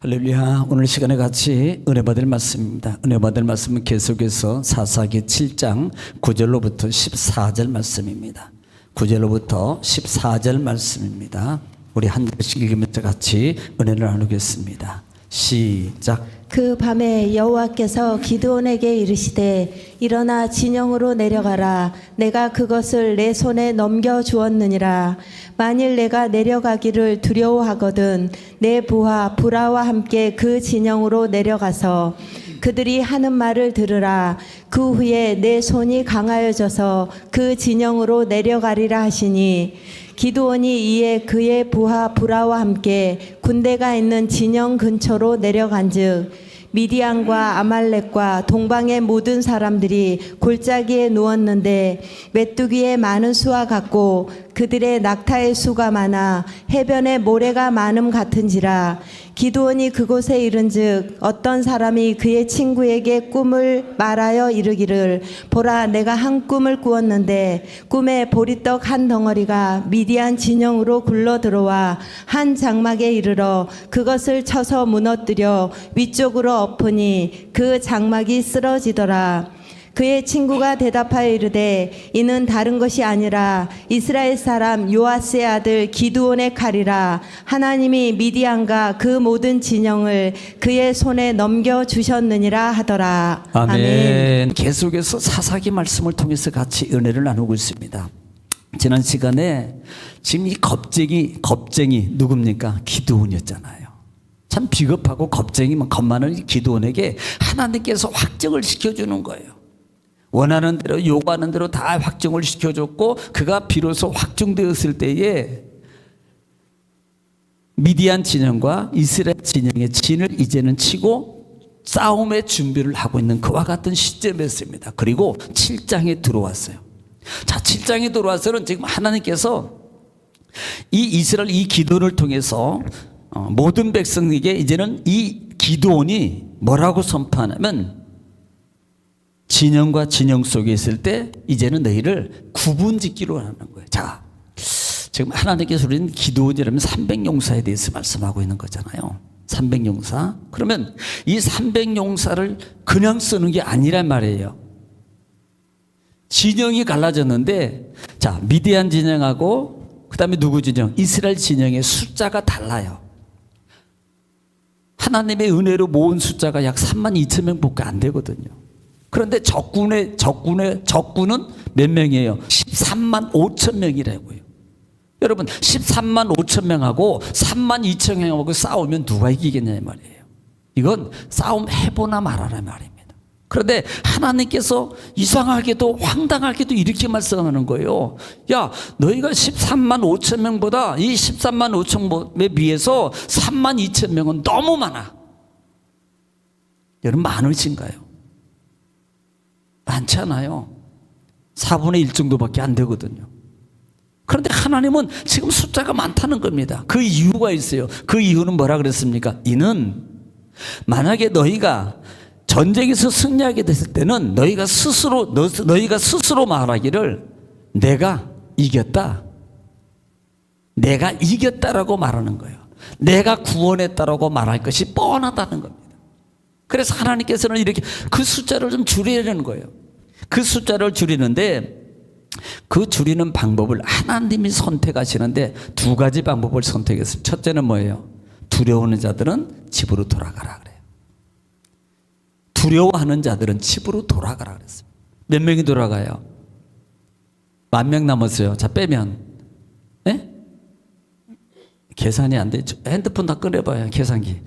할렐루야. 오늘 시간에 같이 은혜 받을 말씀입니다. 은혜 받을 말씀은 계속해서 사사기 7장 9절로부터 14절 말씀입니다. 9절로부터 14절 말씀입니다. 우리 한 절씩 읽으면서 같이 은혜를 나누겠습니다. 시작. 그 밤에 여호와께서 기드온에게 이르시되 일어나 진영으로 내려가라. 내가 그것을 내 손에 넘겨 주었느니라. 만일 내가 내려가기를 두려워하거든 내 부하 브라와 함께 그 진영으로 내려가서 그들이 하는 말을 들으라. 그 후에 내 손이 강하여져서 그 진영으로 내려가리라 하시니 기드온이 이에 그의 부하 브라와 함께 군대가 있는 진영 근처로 내려간즉 미디안과 아말렉과 동방의 모든 사람들이 골짜기에 누웠는데 메뚜기의 많은 수와 같고 그들의 낙타의 수가 많아 해변에 모래가 많음 같은지라. 기드온이 그곳에 이른즉 어떤 사람이 그의 친구에게 꿈을 말하여 이르기를 보라, 내가 한 꿈을 꾸었는데 꿈에 보리떡 한 덩어리가 미디안 진영으로 굴러 들어와 한 장막에 이르러 그것을 쳐서 무너뜨려 위쪽으로 엎으니 그 장막이 쓰러지더라. 그의 친구가 대답하여 이르되 이는 다른 것이 아니라 이스라엘 사람 요아스의 아들 기드온의 칼이라. 하나님이 미디안과 그 모든 진영을 그의 손에 넘겨주셨느니라 하더라. 아멘. 계속해서 사사기 말씀을 통해서 같이 은혜를 나누고 있습니다. 지난 시간에 지금 이 겁쟁이 누굽니까? 기드온이었잖아요. 참 비겁하고 겁쟁이만 겁 많은 기드온에게 하나님께서 확정을 시켜주는 거예요. 원하는 대로 요구하는 대로 다 확정을 시켜줬고 그가 비로소 확정되었을 때에 미디안 진영과 이스라엘 진영의 진을 이제는 치고 싸움의 준비를 하고 있는 그와 같은 시점이었습니다. 그리고 7장에 들어왔어요. 자, 7장에 들어와서는 지금 하나님께서 이 이스라엘 이 기드온을 통해서 모든 백성에게 이제는 이 기드온이 뭐라고 선포하냐면 진영과 진영 속에 있을 때 이제는 너희를 구분짓기로 하는 거예요. 자, 지금 하나님께서 우리는 기드온이라면 300용사에 대해서 말씀하고 있는 거잖아요. 300용사. 그러면 이 300용사를 그냥 쓰는 게 아니란 말이에요. 진영이 갈라졌는데, 자, 미디안 진영하고 그 다음에 누구 진영? 이스라엘 진영의 숫자가 달라요. 하나님의 은혜로 모은 숫자가 약 32,000명밖에 안 되거든요. 그런데 적군은 몇 명이에요? 13만 5천 명이라고요. 여러분 13만 5천 명하고 3만 2천 명하고 싸우면 누가 이기겠냐 말이에요. 이건 싸움 해보나 말아라 말입니다. 그런데 하나님께서 이상하게도 황당하게도 이렇게 말씀하는 거예요. 야, 너희가 13만 5천 명보다 이 13만 5천 명에 비해서 3만 2천 명은 너무 많아. 여러분 많으신가요? 많지 않아요. 4분의 1 정도밖에 안 되거든요. 그런데 하나님은 지금 숫자가 많다는 겁니다. 그 이유가 있어요. 그 이유는 뭐라 그랬습니까? 이는 만약에 너희가 전쟁에서 승리하게 됐을 때는 너희가 스스로 말하기를 내가 이겼다. 내가 이겼다라고 말하는 거예요. 내가 구원했다라고 말할 것이 뻔하다는 겁니다. 그래서 하나님께서는 이렇게 그 숫자를 좀 줄이려는 거예요. 그 숫자를 줄이는데 그 줄이는 방법을 하나님이 선택하시는데 두 가지 방법을 선택했습니다. 첫째는 뭐예요? 두려워하는 자들은 집으로 돌아가라 그래요. 두려워하는 자들은 집으로 돌아가라 그랬어요. 몇 명이 돌아가요? 10,000명 남았어요. 자, 빼면 네? 계산이 안 돼. 핸드폰 다 꺼내봐요. 계산기.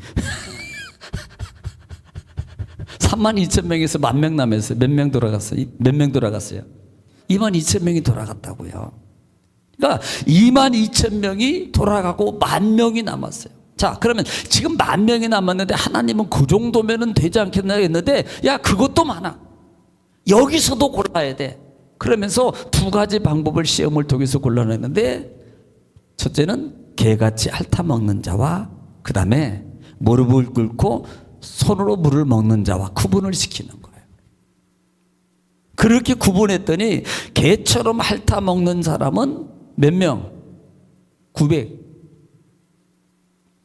32,000명에서 10,000명 남았어요. 몇 명 돌아갔어요? 22,000명이 돌아갔다고요. 그러니까 22,000명이 돌아가고 10,000명이 남았어요. 자, 그러면 지금 10,000명이 남았는데 하나님은 그 정도면은 되지 않겠나 했는데 야, 그것도 많아. 여기서도 골라야 돼. 그러면서 두 가지 방법을 시험을 통해서 골라냈는데 첫째는 개같이 핥아먹는 자와 그 다음에 무릎을 꿇고 손으로 물을 먹는 자와 구분을 시키는 거예요. 그렇게 구분했더니 개처럼 핥아먹는 사람은 몇 명?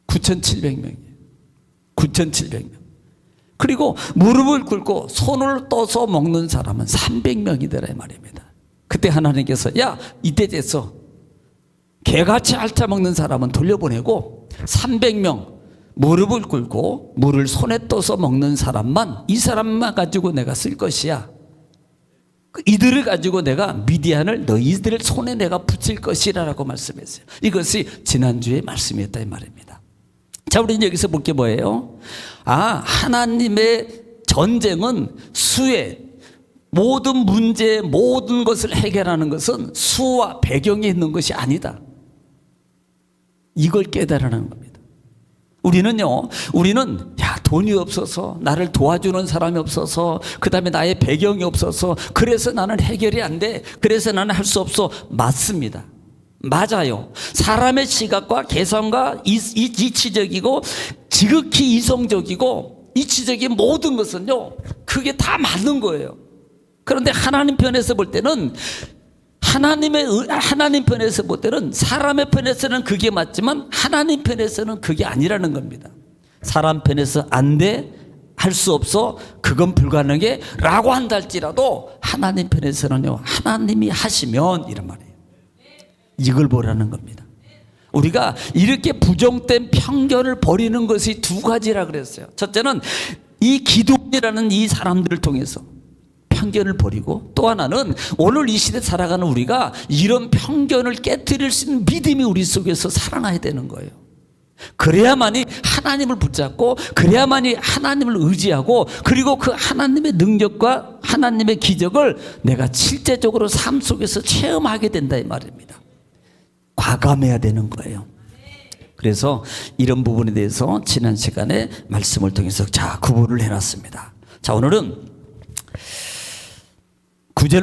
9,700명이에요. 6,700명. 그리고 무릎을 꿇고 손을 떠서 먹는 사람은 300명이더라 이 말입니다. 그때 하나님께서 야 이때 됐어. 개같이 핥아 먹는 사람은 돌려보내고 300명 무릎을 꿇고 물을 손에 떠서 먹는 사람만, 이 사람만 가지고 내가 쓸 것이야. 이들을 가지고 내가 미디안을 너희들 손에 내가 붙일 것이라고 말씀했어요. 이것이 지난주의 말씀이었다 이 말입니다. 자, 우리는 여기서 볼 게 뭐예요? 하나님의 전쟁은 수에, 모든 문제, 모든 것을 해결하는 것은 수와 배경에 있는 것이 아니다. 이걸 깨달으라는 겁니다. 우리는 돈이 없어서, 나를 도와주는 사람이 없어서, 그 다음에 나의 배경이 없어서, 그래서 나는 해결이 안 돼, 그래서 나는 할 수 없어. 맞습니다. 맞아요. 사람의 시각과 개성과 이치적이고 지극히 이성적이고 이치적인 모든 것은요, 그게 다 맞는 거예요. 그런데 하나님 편에서 볼 때는, 하나님 편에서 볼 때는 사람의 편에서는 그게 맞지만 하나님 편에서는 그게 아니라는 겁니다. 사람 편에서 안 돼, 할 수 없어, 그건 불가능해 라고 한다 할지라도 하나님 편에서는요, 하나님이 하시면 이런 말이에요. 이걸 보라는 겁니다. 우리가 이렇게 부정된 편견을 버리는 것이 두 가지라 그랬어요. 첫째는 이 기독이라는 이 사람들을 통해서 편견을 버리고, 또 하나는 오늘 이 시대 살아가는 우리가 이런 편견을 깨뜨릴 수 있는 믿음이 우리 속에서 살아나야 되는 거예요. 그래야만이 하나님을 붙잡고, 그래야만이 하나님을 의지하고, 그리고 그 하나님의 능력과 하나님의 기적을 내가 실제적으로 삶 속에서 체험하게 된다 이 말입니다. 과감해야 되는 거예요. 그래서 이런 부분에 대해서 지난 시간에 말씀을 통해서 구분을 해놨습니다. 자, 오늘은 9절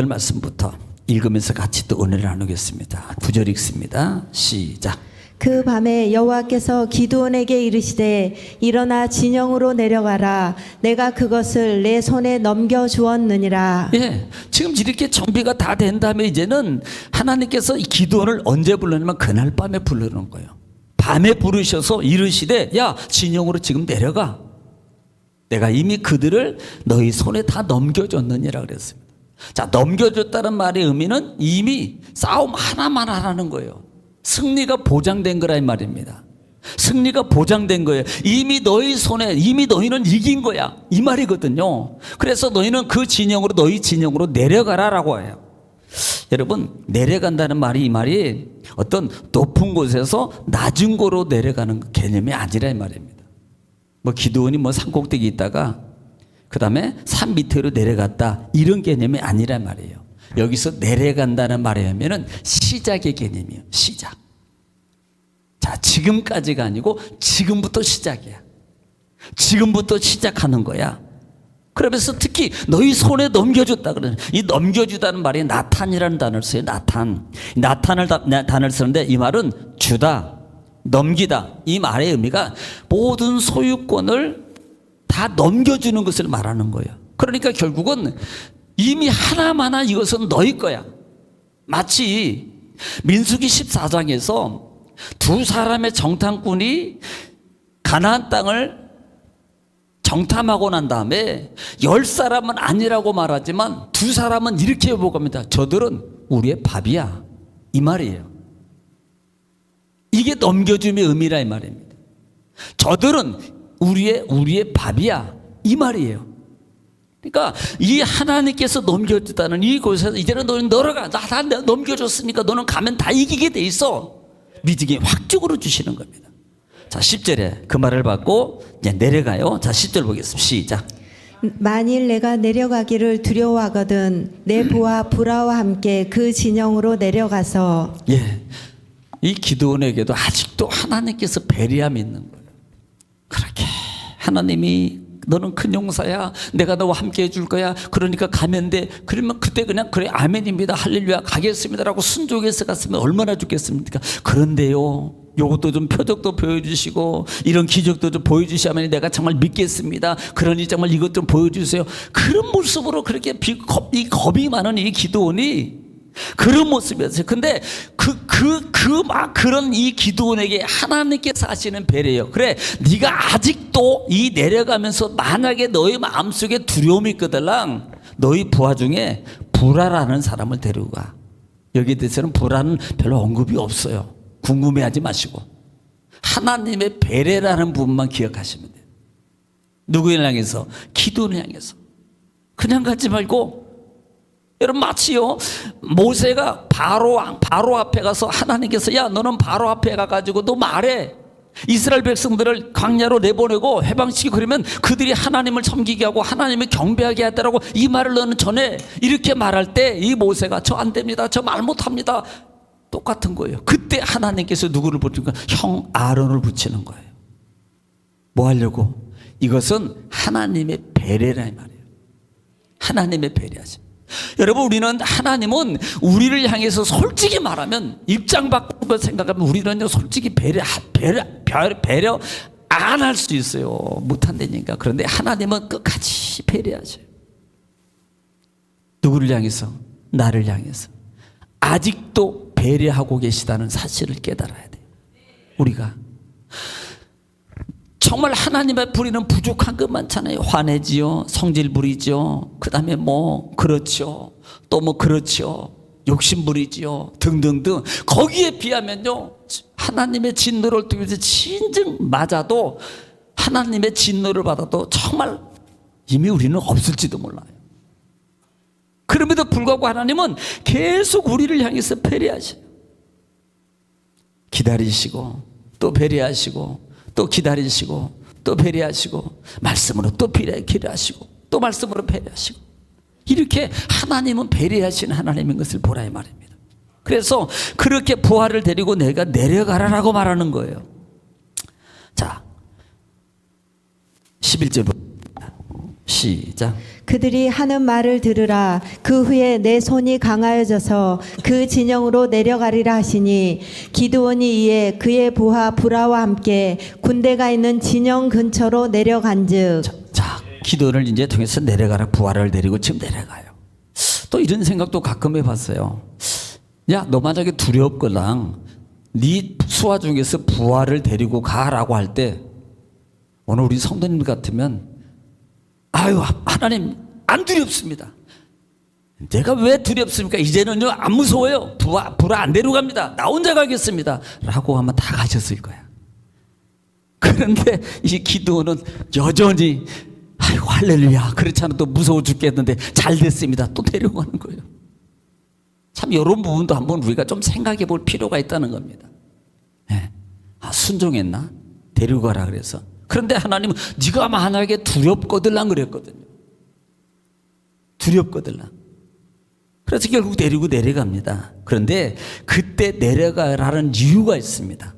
말씀부터 읽으면서 같이 또 은혜를 나누겠습니다. 9절 읽습니다. 시작. 그 밤에 여호와께서 기드온에게 이르시되 일어나 진영으로 내려가라. 내가 그것을 내 손에 넘겨 주었느니라. 지금 이렇게 정비가 다 된 다음에 이제는 하나님께서 이 기드온을 언제 불렀냐면 그날 밤에 부르는 거예요. 밤에 부르셔서 이르시되 야 진영으로 지금 내려가. 내가 이미 그들을 너희 손에 다 넘겨줬느니라 그랬습니다. 자, 넘겨줬다는 말의 의미는 이미 싸움 하나만 하라는 거예요. 승리가 보장된 거라 이 말입니다. 승리가 보장된 거예요. 이미 너희 손에, 이미 너희는 이긴 거야 이 말이거든요. 그래서 너희는 그 진영으로, 너희 진영으로 내려가라라고 해요. 여러분, 내려간다는 말이, 이 말이 어떤 높은 곳에서 낮은 곳으로 내려가는 개념이 아니라 이 말입니다. 기드온이 산꼭대기 있다가 그 다음에 산 밑으로 내려갔다, 이런 개념이 아니란 말이에요. 여기서 내려간다는 말에 하면은 시작의 개념이에요. 시작. 자, 지금까지가 아니고 지금부터 시작이야. 지금부터 시작하는 거야. 그러면서 특히 너희 손에 넘겨줬다 그러는, 이 넘겨주다는 말이 나탄이라는 단어를 써요. 단어를 쓰는데 이 말은 주다, 넘기다, 이 말의 의미가 모든 소유권을 다 넘겨주는 것을 말하는 거예요. 그러니까 결국은 이미 하나마나 이것은 너희 거야. 마치 민수기 14장에서 두 사람의 정탐꾼이 가나안 땅을 정탐하고 난 다음에 10사람은 아니라고 말하지만 두 사람은 이렇게 보고 합니다. 저들은 우리의 밥이야, 이 말이에요. 이게 넘겨줌의 의미라 이 말입니다. 저들은 우리의 밥이야, 이 말이에요. 그러니까 이 하나님께서 넘겨주다는 이곳에서 이제는 너는 너가 다 넘겨줬으니까 너는 가면 다 이기게 돼 있어, 믿음이 확적으로 주시는 겁니다. 자, 10절에 그 말을 받고 이제 내려가요. 자, 10절 보겠습니다. 시작. 만일 내가 내려가기를 두려워하거든 내 부하 브라와 함께 그 진영으로 내려가서. 이 기드온에게도 아직도 하나님께서 배려함이 있는 거예요. 그렇게 하나님이 너는 큰 용사야, 내가 너와 함께 해줄 거야, 그러니까 가면 돼. 그러면 그때 그냥 그래 아멘입니다, 할렐루야, 가겠습니다라고 순종해서 갔으면 얼마나 좋겠습니까? 그런데요, 요것도 좀 표적도 보여주시고 이런 기적도 좀 보여주시면 내가 정말 믿겠습니다. 그러니 정말 이것 좀 보여주세요. 그런 모습으로 그렇게 이 겁이 많은 이 기드온이 그런 모습이었어요. 근데 그런 이 기드온에게 하나님께서 하시는 배려예요. 그래, 네가 아직도 이 내려가면서 만약에 너희 마음속에 두려움이 있거들랑 너희 부하 중에 불화라는 사람을 데리고 가. 여기에 대해서는 불화는 별로 언급이 없어요. 궁금해하지 마시고 하나님의 배려라는 부분만 기억하시면 돼요. 누구를 향해서? 기드온을 향해서. 그냥 가지 말고, 여러분, 마치요 모세가 바로 앞에 가서 하나님께서 야 너는 바로 앞에 가가지고 너 말해, 이스라엘 백성들을 광야로 내보내고 해방시키고 그러면 그들이 하나님을 섬기게 하고 하나님을 경배하게 하더라고, 이 말을 너는 전해. 이렇게 말할 때 이 모세가 저 안 됩니다, 저 말 못합니다, 똑같은 거예요. 그때 하나님께서 누구를 붙이는 거예요? 형 아론을 붙이는 거예요. 뭐 하려고? 이것은 하나님의 배려라 이 말이에요. 하나님의 배려하심. 여러분, 우리는 하나님은 우리를 향해서 솔직히 말하면, 입장 바꾸고 생각하면 우리는 솔직히 배려 안 할 수 있어요. 못한다니까. 그런데 하나님은 끝까지 배려하셔요. 누구를 향해서? 나를 향해서. 아직도 배려하고 계시다는 사실을 깨달아야 돼요. 우리가 정말 하나님의 부리는 부족한 것 많잖아요. 화내지요, 성질 부리죠, 그 다음에 뭐 그렇죠, 또 뭐 그렇죠, 욕심 부리지요, 등등등. 거기에 비하면요, 하나님의 진노를 통해서 진정 맞아도, 하나님의 진노를 받아도 정말 이미 우리는 없을지도 몰라요. 그럼에도 불구하고 하나님은 계속 우리를 향해서 배려하셔요. 기다리시고 또 배려하시고 또 기다리시고 또 배려하시고 말씀으로 또 배려하시고 또 말씀으로 배려하시고, 이렇게 하나님은 배려하시는 하나님인 것을 보라 이 말입니다. 그래서 그렇게 부하를 데리고 내가 내려가라라고 말하는 거예요. 자, 11절 시작. 그들이 하는 말을 들으라. 그 후에 내 손이 강하여져서 그 진영으로 내려가리라 하시니, 기드온이 이에 그의 부하 불하와 함께 군대가 있는 진영 근처로 내려간즉. 자, 기도를 이제 통해서 내려가라. 부하를 데리고 지금 내려가요. 또 이런 생각도 가끔 해봤어요. 야, 너 만약에 두렵거랑 네 수하 중에서 부하를 데리고 가라고 할 때, 오늘 우리 성도님 같으면 아유, 하나님 안 두렵습니다. 내가 왜 두렵습니까? 이제는요 안 무서워요. 부하 안 데려갑니다. 나 혼자 가겠습니다 라고 하면 다 가셨을 거야. 그런데 이 기드온은 여전히 아이고 할렐루야, 그렇지 않아도 무서워 죽겠는데 잘 됐습니다, 또 데려가는 거예요. 참 이런 부분도 한번 우리가 좀 생각해 볼 필요가 있다는 겁니다. 네. 아, 순종했나? 데려가라 그래서. 그런데 하나님은 네가 만약에 두렵거들랑 그랬거든요. 두렵거들랑. 그래서 결국 데리고 내려갑니다. 그런데 그때 내려가라는 이유가 있습니다.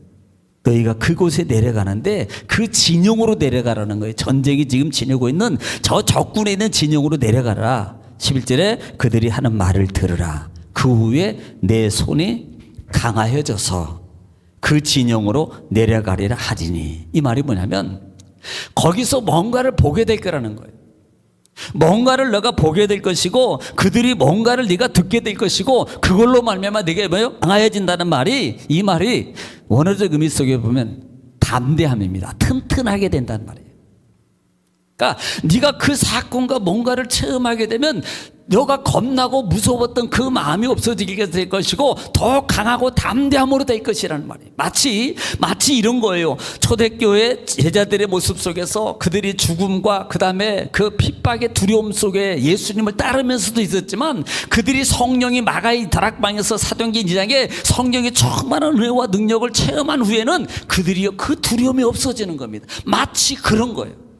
너희가 그곳에 내려가는데 그 진영으로 내려가라는 거예요. 전쟁이 지금 지내고 있는 저 적군에 있는 진영으로 내려가라. 11절에 그들이 하는 말을 들으라. 그 후에 내 손이 강하여져서 그 진영으로 내려가리라 하리니. 이 말이 뭐냐면 거기서 뭔가를 보게 될 거라는 거예요. 뭔가를 너가 보게 될 것이고 그들이 뭔가를 네가 듣게 될 것이고 그걸로 말미암아 네가 뭐요? 강해진다는 말이, 이 말이 원어적 의미 속에 보면 담대함입니다. 튼튼하게 된다는 말이에요. 그러니까 네가 그 사건과 뭔가를 체험하게 되면 너가 겁나고 무서웠던 그 마음이 없어지게 될 것이고 더 강하고 담대함으로 될 것이라는 말이에요. 마치 이런 거예요. 초대교회 제자들의 모습 속에서 그들이 죽음과 그 다음에 그 핍박의 두려움 속에 예수님을 따르면서도 있었지만 그들이 성령이 마가의 다락방에서 사도행전 2장에 성령이 충만한 은혜와 능력을 체험한 후에는 그들이 그 두려움이 없어지는 겁니다. 마치 그런 거예요.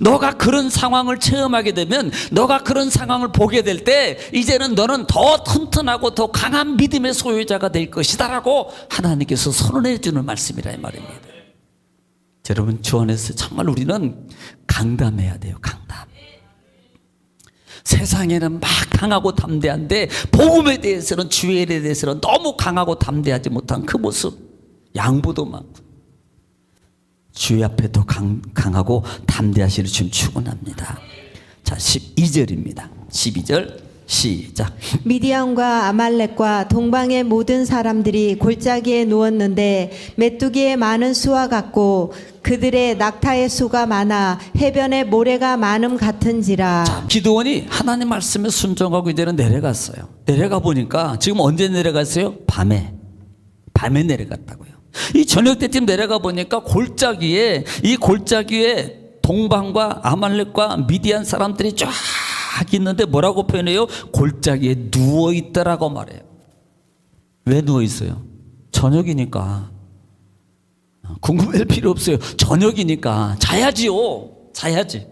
너가 그런 상황을 체험하게 되면, 너가 그런 상황을 보게 될 때 이제는 너는 더 튼튼하고 더 강한 믿음의 소유자가 될 것이다 라고 하나님께서 선언해 주는 말씀이라 이 말입니다. 여러분, 주 안에서 정말 우리는 강담해야 돼요. 강담. 세상에는 막 강하고 담대한데 복음에 대해서는, 주에 대해서는 너무 강하고 담대하지 못한 그 모습, 양보도 많고 주의 앞에 더 강하고 담대하시를 지금 축원합니다. 자, 12절입니다. 12절 시작. 미디안과 아말렉과 동방의 모든 사람들이 골짜기에 누웠는데 메뚜기의 많은 수와 같고 그들의 낙타의 수가 많아 해변의 모래가 많음 같은지라. 자, 기드온이 하나님 말씀에 순종하고 이제는 내려갔어요. 내려가 보니까 지금 언제 내려갔어요? 밤에 내려갔다고요. 이 저녁 때쯤 내려가 보니까 이 골짜기에 동방과 아말렉과 미디안 사람들이 쫙 있는데 뭐라고 표현해요? 골짜기에 누워 있더라고 말해요. 왜 누워 있어요? 저녁이니까. 궁금할 필요 없어요. 저녁이니까 자야지요. 자야지.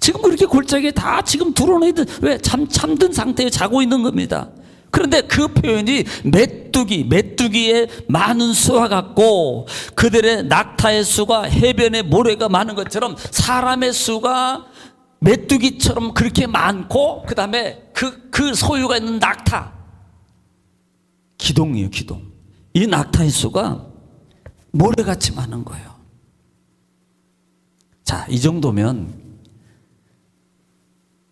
지금 그렇게 골짜기에 다 지금 드러내든 왜 잠든 상태에 자고 있는 겁니다. 그런데 그 표현이 메뚜기의 많은 수와 같고 그들의 낙타의 수가 해변의 모래가 많은 것처럼 사람의 수가 메뚜기처럼 그렇게 많고 그 다음에 그 소유가 있는 낙타 기동이에요. 기동. 이 낙타의 수가 모래같이 많은 거예요. 자, 이 정도면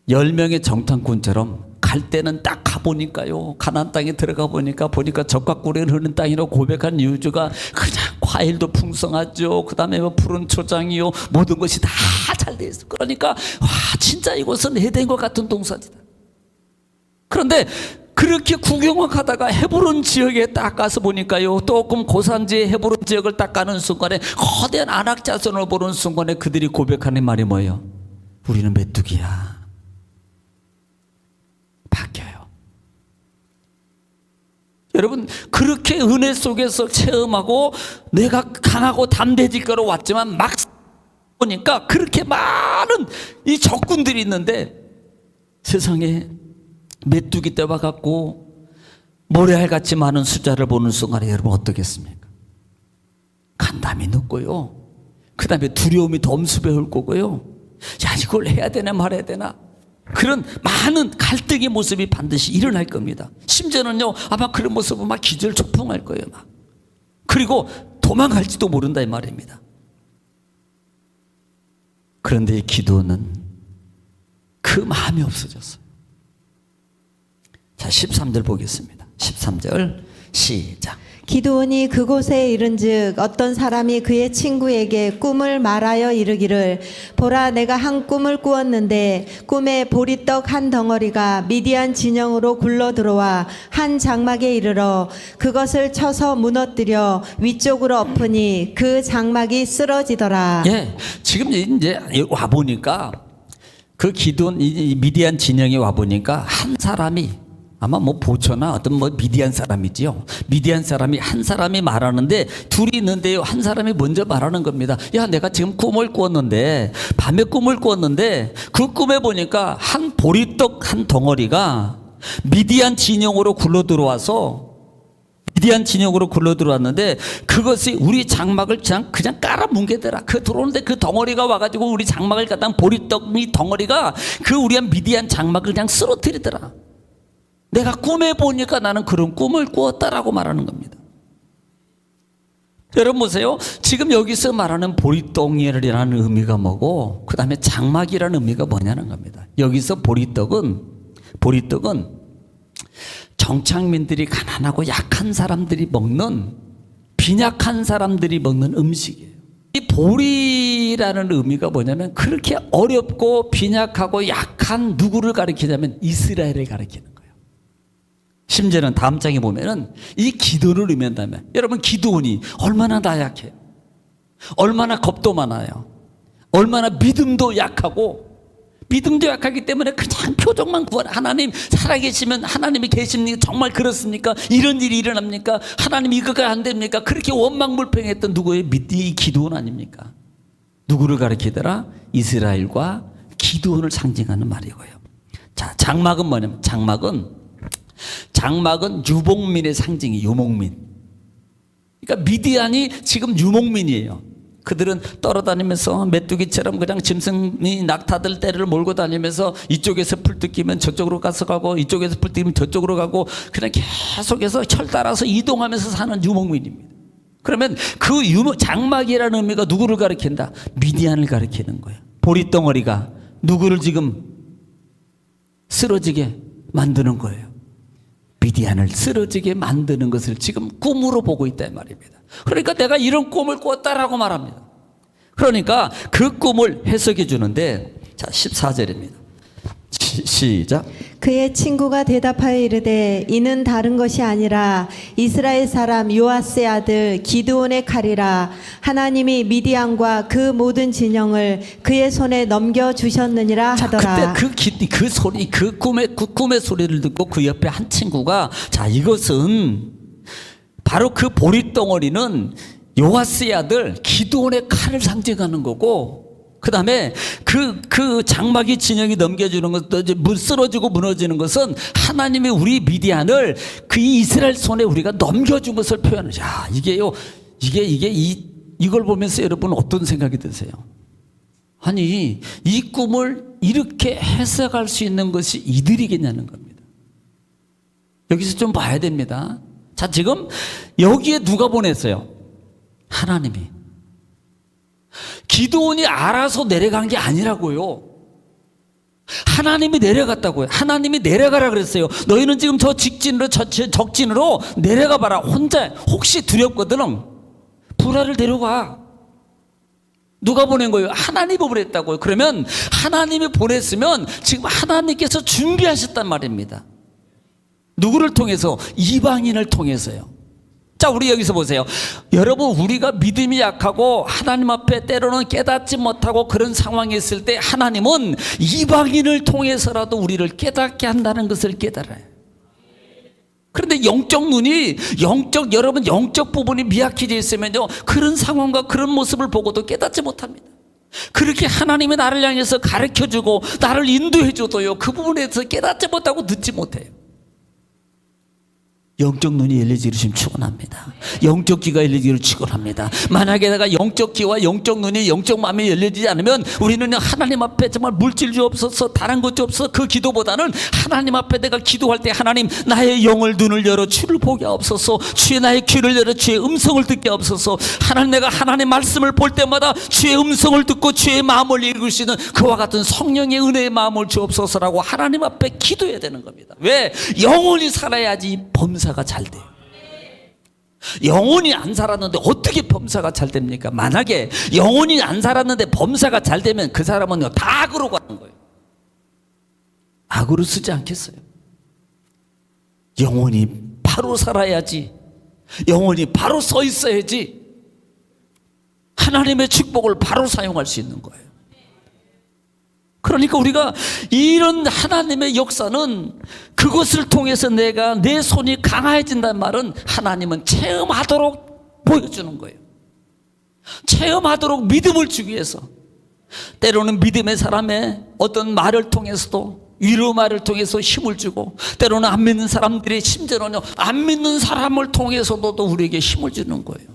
10명의 정탐꾼처럼 갈 때는 딱 가보니까요. 가나안 땅에 들어가 보니까 젖과 꿀이 흐르는 땅이라고 고백한 이유가 그냥 과일도 풍성하죠. 그 다음에 푸른 초장이요. 모든 것이 다 잘 돼 있어. 그러니까 와 진짜 이곳은 에덴과 같은 동산이다. 그런데 그렇게 구경을 가다가 헤브론 지역에 딱 가서 보니까요. 조금 고산지의 헤브론 지역을 딱 가는 순간에 거대한 아낙 자손을 보는 순간에 그들이 고백하는 말이 뭐예요? 우리는 메뚜기야. 바뀌어요. 여러분 그렇게 은혜 속에서 체험하고 내가 강하고 담대질거로 왔지만 막 보니까 그렇게 많은 이 적군들이 있는데 세상에 메뚜기 떼와 같고 모래알같이 많은 숫자를 보는 순간에 여러분 어떻겠습니까? 간담이 높고요. 그 다음에 두려움이 덤수배울 거고요. 야 이걸 해야 되나 말아야 되나 그런 많은 갈등의 모습이 반드시 일어날 겁니다. 심지어는요 아마 그런 모습은 막 기절초풍할 거예요. 막. 그리고 도망갈지도 모른다 이 말입니다. 그런데 이 기도는 그 마음이 없어졌어요. 자 13절 보겠습니다. 13절 시작. 기드온이 그곳에 이른즉 어떤 사람이 그의 친구에게 꿈을 말하여 이르기를 보라 내가 한 꿈을 꾸었는데 꿈에 보리떡 한 덩어리가 미디안 진영으로 굴러 들어와 한 장막에 이르러 그것을 쳐서 무너뜨려 위쪽으로 엎으니 그 장막이 쓰러지더라. 예, 지금 이제 와 보니까 그 기드온 이 미디안 진영에 와 보니까 한 사람이 아마 뭐 보초나 어떤 뭐 미디안 사람이지요. 미디안 사람이 한 사람이 말하는데 둘이 있는데요. 한 사람이 먼저 말하는 겁니다. 야, 내가 지금 꿈을 꾸었는데 밤에 꿈을 꾸었는데 그 꿈에 보니까 한 보리떡 한 덩어리가 미디안 진영으로 굴러 들어왔는데 그것이 우리 장막을 그냥 깔아 뭉개더라. 그 들어오는데 그 덩어리가 와가지고 우리 장막을 갖다 보리떡이 덩어리가 그 우리 미디안 장막을 그냥 쓰러뜨리더라. 내가 꿈에 보니까 나는 그런 꿈을 꾸었다라고 말하는 겁니다. 여러분 보세요. 지금 여기서 말하는 보리떡이라는 의미가 뭐고 그 다음에 장막이라는 의미가 뭐냐는 겁니다. 여기서 보리떡은 정착민들이 가난하고 약한 사람들이 먹는 빈약한 사람들이 먹는 음식이에요. 이 보리라는 의미가 뭐냐면 그렇게 어렵고 빈약하고 약한 누구를 가리키냐면 이스라엘을 가리키는 거예요. 심지어는 다음 장에 보면은 이 기도를 의미한다면 여러분 기도원이 얼마나 나약해요. 얼마나 겁도 많아요. 얼마나 믿음도 약하기 때문에 그냥 표정만 구하라. 하나님 살아계시면 하나님이 계십니까? 정말 그렇습니까? 이런 일이 일어납니까? 하나님 이거가 안 됩니까? 그렇게 원망불평했던 누구의 이 기도원 아닙니까? 누구를 가리키더라? 이스라엘과 기도원을 상징하는 말이고요. 자, 장막은 뭐냐면 장막은 유목민의 상징이 유목민. 그러니까 미디안이 지금 유목민이에요. 그들은 떨어다니면서 메뚜기처럼 그냥 짐승이 낙타들 떼를 몰고 다니면서 이쪽에서 풀 뜯기면 저쪽으로 가고 이쪽에서 풀 뜯기면 저쪽으로 가고 그냥 계속해서 철 따라서 이동하면서 사는 유목민입니다. 그러면 그 장막이라는 의미가 누구를 가리킨다? 미디안을 가리키는 거예요. 보리덩어리가 누구를 지금 쓰러지게 만드는 거예요. 미디안을 쓰러지게 만드는 것을 지금 꿈으로 보고 있다 이 말입니다. 그러니까 내가 이런 꿈을 꿨다라고 말합니다. 그러니까 그 꿈을 해석해 주는데, 자 14절입니다. 시작. 그의 친구가 대답하여 이르되 이는 다른 것이 아니라 이스라엘 사람 요아스의 아들 기드온의 칼이라. 하나님이 미디안과 그 모든 진영을 그의 손에 넘겨 주셨느니라 하더라. 그때 그 소리, 그 꿈의 소리를 듣고 그 옆에 한 친구가, 자 이것은 바로 그 보릿덩어리는 요아스의 아들 기드온의 칼을 상징하는 거고, 그 다음에 그 장막이 진영이 넘겨주는 것도 이제 쓰러지고 무너지는 것은 하나님이 우리 미디안을 그 이스라엘 손에 우리가 넘겨준 것을 표현해요. 자, 이게요, 이걸 보면서 여러분 어떤 생각이 드세요? 아니, 이 꿈을 이렇게 해석할 수 있는 것이 이들이겠냐는 겁니다. 여기서 좀 봐야 됩니다. 자, 지금 여기에 누가 보냈어요? 하나님이. 기드온이 알아서 내려간 게 아니라고요. 하나님이 내려갔다고요. 하나님이 내려가라 그랬어요. 너희는 지금 저 적진으로 내려가 봐라. 혼자 혹시 두렵거든 불화를 데려가. 누가 보낸 거예요? 하나님이 보냈다고요. 그러면 하나님이 보냈으면 지금 하나님께서 준비하셨단 말입니다. 누구를 통해서? 이방인을 통해서요. 자, 우리 여기서 보세요. 여러분, 우리가 믿음이 약하고 하나님 앞에 때로는 깨닫지 못하고 그런 상황이 있을 때 하나님은 이방인을 통해서라도 우리를 깨닫게 한다는 것을 깨달아요. 그런데 여러분 영적 부분이 미약해져 있으면요, 그런 상황과 그런 모습을 보고도 깨닫지 못합니다. 그렇게 하나님이 나를 향해서 가르쳐주고 나를 인도해줘도요, 그 부분에 대해서 깨닫지 못하고 듣지 못해요. 영적 눈이 열리기를 지금 축원합니다. 영적 귀가 열리기를 축원합니다. 만약에 내가 영적 귀와 영적 눈이 영적 마음이 열리지 않으면 우리는 하나님 앞에 정말 물질주 없어서 다른 것이 없어 그 기도보다는 하나님 앞에 내가 기도할 때 하나님 나의 영을 눈을 열어 주를 보게 없어서, 주의 나의 귀를 열어 주의 음성을 듣게 없어서, 하나님 내가 하나님 말씀을 볼 때마다 주의 음성을 듣고 주의 마음을 읽을 수 있는 그와 같은 성령의 은혜의 마음을 주옵소서라고 하나님 앞에 기도해야 되는 겁니다. 왜? 영혼이 살아야지 범사가 잘 돼요. 영혼이 안 살았는데 어떻게 범사가 잘 됩니까? 만약에 영혼이 안 살았는데 범사가 잘 되면 그 사람은 다 악으로 가는 거예요. 악으로 쓰지 않겠어요? 영혼이 바로 살아야지, 영혼이 바로 서 있어야지 하나님의 축복을 바로 사용할 수 있는 거예요. 그러니까 우리가 이런 하나님의 역사는 그것을 통해서 내가 내 손이 강해진다는 말은 하나님은 체험하도록 보여주는 거예요. 체험하도록 믿음을 주기 위해서, 때로는 믿음의 사람의 어떤 말을 통해서도, 위로 말을 통해서 힘을 주고, 때로는 안 믿는 사람들의, 심지어는요 안 믿는 사람을 통해서도 또 우리에게 힘을 주는 거예요.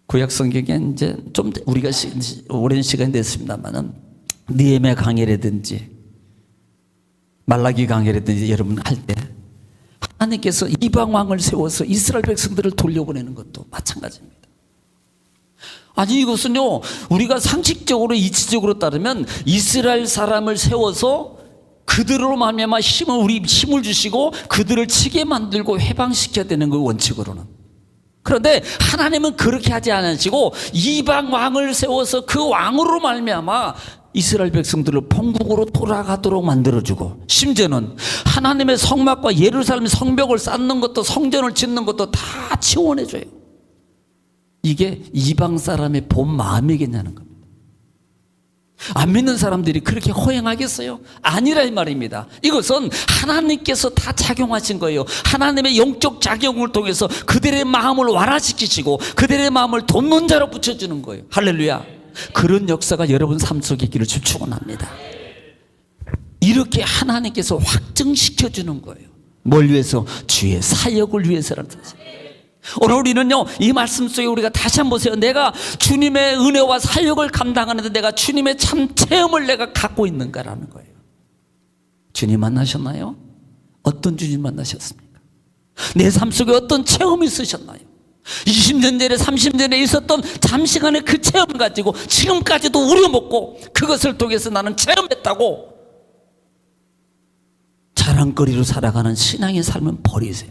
구약 성경에 이제 좀 우리가 오랜 시간이 됐습니다만은 느헤미야 강해라든지 말라기 강해라든지 여러분 할 때 하나님께서 이방 왕을 세워서 이스라엘 백성들을 돌려보내는 것도 마찬가지입니다. 아니 이것은요, 우리가 상식적으로 이치적으로 따르면 이스라엘 사람을 세워서 그들로 말미암아 우리 힘을 주시고 그들을 치게 만들고 해방시켜야 되는 거, 원칙으로는. 그런데 하나님은 그렇게 하지 않으시고 이방 왕을 세워서 그 왕으로 말미암아 이스라엘 백성들을 본국으로 돌아가도록 만들어주고, 심지어는 하나님의 성막과 예루살렘 성벽을 쌓는 것도, 성전을 짓는 것도 다 지원해줘요. 이게 이방 사람의 본 마음이겠냐는 겁니다. 안 믿는 사람들이 그렇게 허행하겠어요? 아니라 이 말입니다. 이것은 하나님께서 다 작용하신 거예요. 하나님의 영적 작용을 통해서 그들의 마음을 완화시키시고 그들의 마음을 돕는 자로 붙여주는 거예요. 할렐루야. 그런 역사가 여러분 삶 속에 있기를 축원합니다. 이렇게 하나님께서 확증시켜주는 거예요. 뭘 위해서? 주의 사역을 위해서라는 뜻이에요. 오늘 우리는요, 이 말씀 속에 우리가 다시 한번 보세요. 내가 주님의 은혜와 사역을 감당하는데 내가 주님의 참 체험을 내가 갖고 있는가라는 거예요. 주님 만나셨나요? 어떤 주님 만나셨습니까? 내 삶 속에 어떤 체험이 있으셨나요? 20년 전에 30년 전에 있었던 잠시간의 그 체험 가지고 지금까지도 우려먹고 그것을 통해서 나는 체험했다고 자랑거리로 살아가는 신앙의 삶은 버리세요.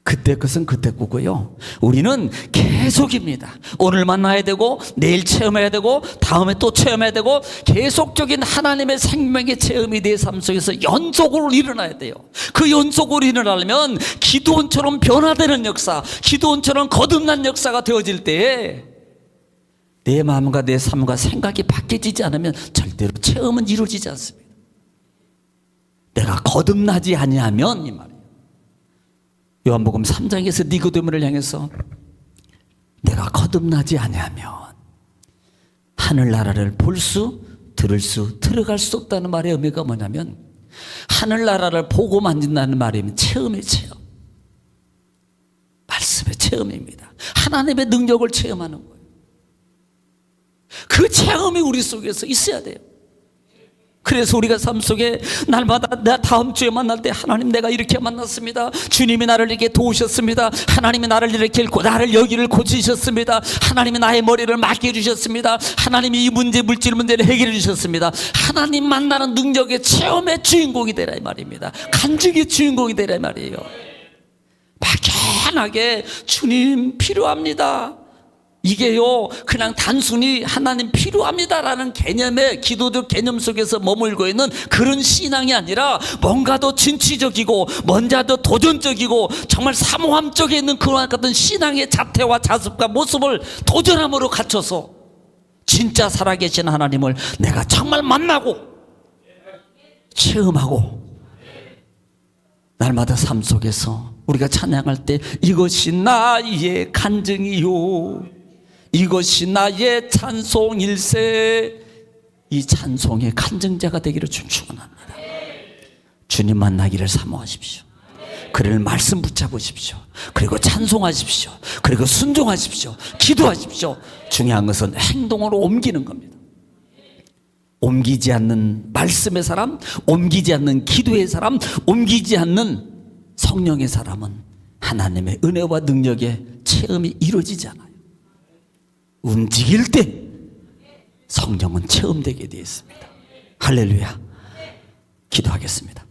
그때 것은 그때 거고요. 우리는 계속입니다. 오늘 만나야 되고 내일 체험해야 되고 다음에 또 체험해야 되고 계속적인 하나님의 생명의 체험이 내 삶 속에서 연속으로 일어나야 돼요. 그 연속으로 일어나려면 기도원처럼 변화되는 역사, 기도원처럼 거듭난 역사가 되어질 때에 내 마음과 내 삶과 생각이 바뀌어지지 않으면 절대로 체험은 이루어지지 않습니다. 내가 거듭나지 아니하면 이 말이에요. 요한복음 3장에서 니고데모를 향해서 내가 거듭나지 아니하면 하늘나라를 볼 수, 들을 수, 들어갈 수 없다는 말의 의미가 뭐냐면 하늘나라를 보고 만진다는 말이면 체험의 체험, 말씀의 체험입니다. 하나님의 능력을 체험하는 거예요. 그 체험이 우리 속에서 있어야 돼요. 그래서 우리가 삶 속에 날마다 나 다음 주에 만날 때 하나님 내가 이렇게 만났습니다. 주님이 나를 이렇게 도우셨습니다. 하나님이 나를 이렇게 나를 여기를 고치셨습니다. 하나님이 나의 머리를 맡겨 주셨습니다. 하나님이 이 물질 문제를 해결해 주셨습니다. 하나님 만나는 능력의 체험의 주인공이 되라 이 말입니다. 간증의 주인공이 되라 이 말이에요. 막연하게 주님 필요합니다. 이게요 그냥 단순히 하나님 필요합니다라는 개념의 기도적 개념 속에서 머물고 있는 그런 신앙이 아니라 뭔가 더 진취적이고 뭔가 더 도전적이고 정말 사모함적에 있는 그와 같은 신앙의 자태와 자습과 모습을 도전함으로 갖춰서 진짜 살아계신 하나님을 내가 정말 만나고 체험하고 날마다 삶 속에서 우리가 찬양할 때 이것이 나의 간증이요 이것이 나의 찬송일세, 이 찬송의 간증자가 되기를 축원합니다. 주님 만나기를 사모하십시오. 그를 말씀 붙잡으십시오. 그리고 찬송하십시오. 그리고 순종하십시오. 기도하십시오. 중요한 것은 행동으로 옮기는 겁니다. 옮기지 않는 말씀의 사람, 옮기지 않는 기도의 사람, 옮기지 않는 성령의 사람은 하나님의 은혜와 능력의 체험이 이루어지지 않아요. 움직일 때 성령은 체험되게 되어 있습니다. 할렐루야. 기도하겠습니다.